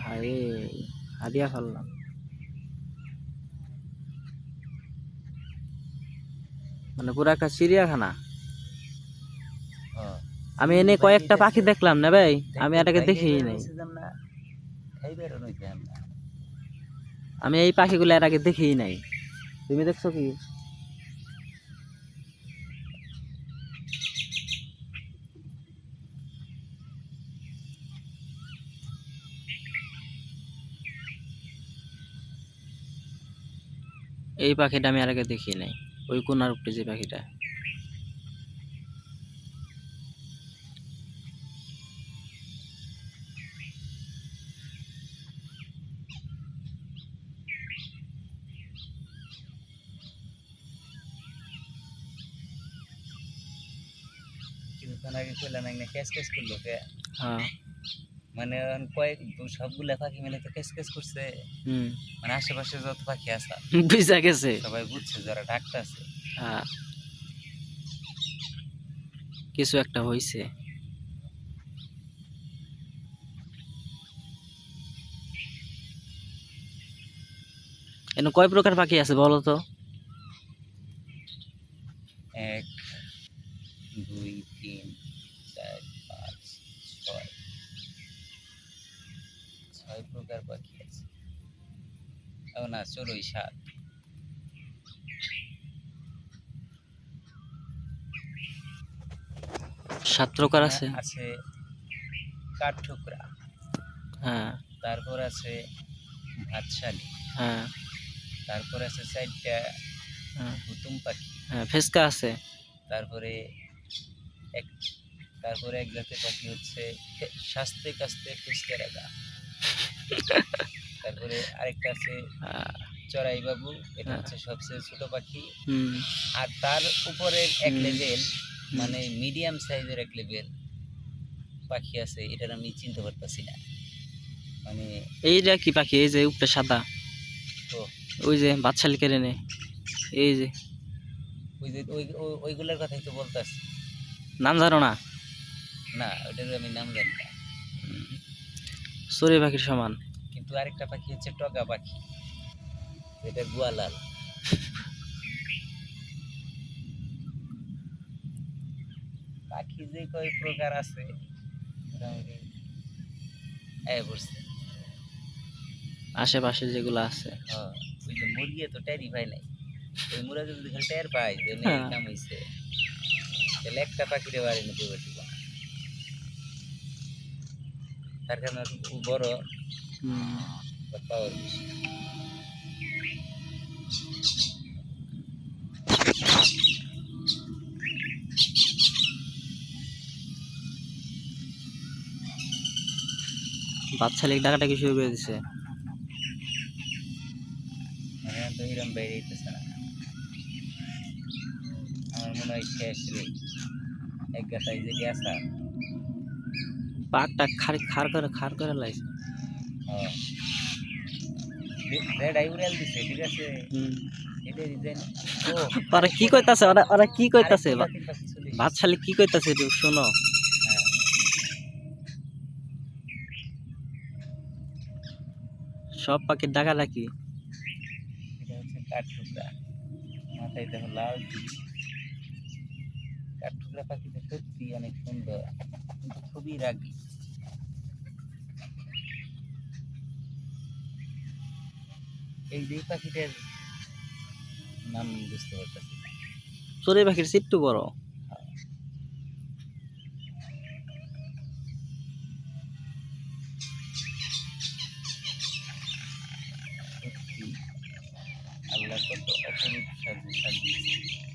হায়, হারিয়া ফেললাম। মানে পুরো একটা চিড়িয়াখানা। হ্যাঁ, আমি এনে কয়েকটা পাখি দেখলাম না ভাই, আমি এটাকে দেখিই নাই। আমি এই পাখিগুলো এর আগে দেখিই নাই। তুমি দেখছো কি? এই পাখিটা আমি এর আগে দেখি নাই, ওই কোনার উপরে যে পাখিটা। কিছুক্ষণ আগে কইলাম একটা ক্যাচ ক্যাচ করলো কে, হ্যাঁ। মানে কয়েক সবগুলা পাখি মিলে তো ক্যাচ ক্যাচ করছে। মানে আশেপাশে যত পাখি আছে বুঝা গেছে। সবাই বুঝছে যারা ডাকতে আছে। হ্যাঁ, কিছু একটা হইছে। এখানে কয় প্রকার পাখি আছে বলো তো? 1 2 3 4 5 6 6 প্রকার পাখি আছে। ও না, 7 7 প্রকার আছে। আছে কাঠঠোকরা, হ্যাঁ। তারপর আছে ভাতশালী, হ্যাঁ। তারপর আছে 4টা হ্যাঁ। হুতুম পাখি, হ্যাঁ, ফেসকা আছে। তারপরে এক তারপরে এক জাতের পাখি হচ্ছে শাস্তে কাস্তে ফুসকে রাখা। তারপরে আরেকটা আছে চড়াই বাবু, এটা হচ্ছে সবচেয়ে ছোট পাখি। আর তার উপরে এক লেভেল, মানে মিডিয়াম সাইজের এক লেভেল পাখি আছে, এটার আমি চিনতে পারতাছি না। মানে এইটা কি পাখি? এই যে উপরে সাদা, তো ওই যে বাদশালী কেড়ে নে, এই যে ওই যে ওইগুলোর কথাই তো বলতাছি। নাম জানো না? না, ওইটার আমি নাম জানি না। চড়ুই পাখির সমান। কিন্তু আরেকটা পাখি হচ্ছে টগা পাখি, এটা গুয়ালাল। পাখি যে কয় প্রকার আছে মোটামুটি বুঝছে। আশেপাশে যেগুলো আছে। ওই যে মুরগি তো টেরই পাই নাই, ওই মুরগি যদি খালি টের পাই যে এই কাম হইছে, তাহলে একটা পাখিরে বাড়ি নিতে পারবো না। তার কারণে বড় পাওয়ার বেশি। বাদশালী ডাকাটাকি শুরু করে দিছে। মানে তো হিরাম বাইরে হইতেছে না, আমার মনে হয় শেষ রে। এক গাছাই যে গেছা পাকটা খাড় করে লাইছে। রেড আই উড়াল দিছে, ঠিক আছে। এটা ডিজাইন ও ওরা কি কইতাছে? ওরা কি কইতাছে? চলে বাদশালী কি কইতাছে একটু শোনো। হ্যাঁ, সব পাখির ডাকাডাকি। এটা হচ্ছে কাঠঠোকরা, মাথায় দেখো লাল টিপ। কাঠঠোকরা পাখিটা সত্যি অনেক সুন্দর, কিন্তু খুবই রাগী। এই যে পাখিটার নাম বুঝতে পারতেছি না। চড়ুই পাখির চিট্টু বড়। সত্যি আল্লাহ কত অপরূপ সাজিয়েছে।